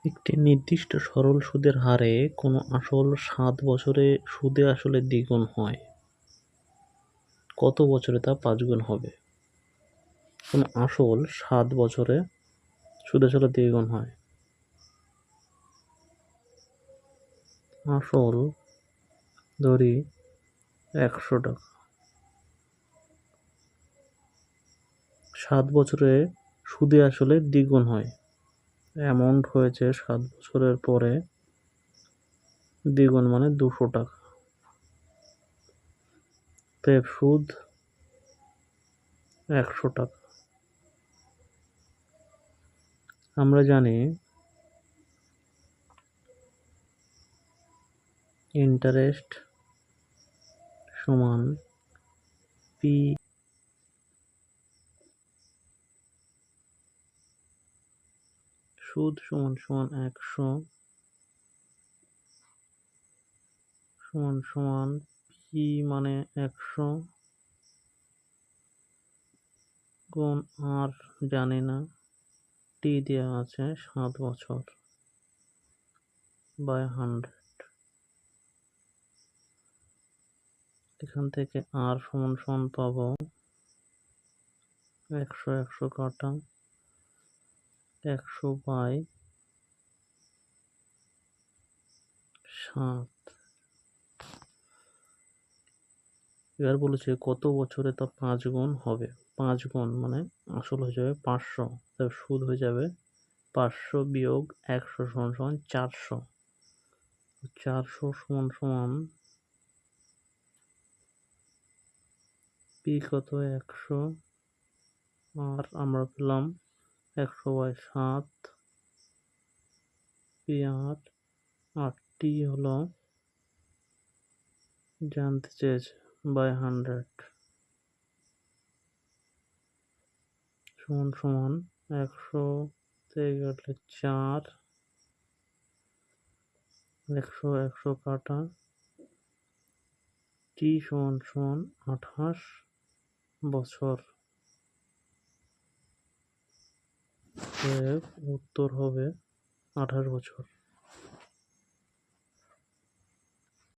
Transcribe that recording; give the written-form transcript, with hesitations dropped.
একটি নির্দিষ্ট সরল সুদের হারে কোনো আসল ৭ বছরে সুদে আসলে দ্বিগুণ হয়, কত বছরে তা ৫ গুণ হবে? কোনো আসল ৭ বছরে সুদে আসলে দ্বিগুণ হয়। আসল ধরি ১০০ টাকা, ৭ বছরে সুদে আসলে দ্বিগুণ হয়, অ্যামাউন্ট হয়েছে ৭ বছরের পরে দ্বিগুণ মানে ২০০ টাকা। অতএব সুদ ১০০ টাকা। আমরা জানি ইন্টারেস্ট সমান পি, সুদ সমান সমান ১০০ সমান সমান পি মানে ১০০ গুণ আর জানি না, টি দেওয়া আছে ৭ বছর বাই 100। এখান থেকে আর সমান সমান পাবো ১০০ ১০০ কাটা ১০০ বাই ৭। এবার বলেছে কত বছরে তা ৫ গুণ হবে। ৫ গুণ মানে আসল হয়ে যাবে ৫০০, তার সুদ হয়ে যাবে ৫০০ বিয়োগ ১০০ সমান সমান ৪০০। ৪০০ সমান সমান পি কত ১০০ আর আমরা পেলাম ১০০ বাই ৭ পি আর টি হলো জানতে চেয়েছে বাই 100 সমান সমান ১০০ থেকে কাটলে ৪, ১০০ ১০০ কাটা, টি সমান সমান ২৮ বছর। উত্তর হবে ২৮ বছর।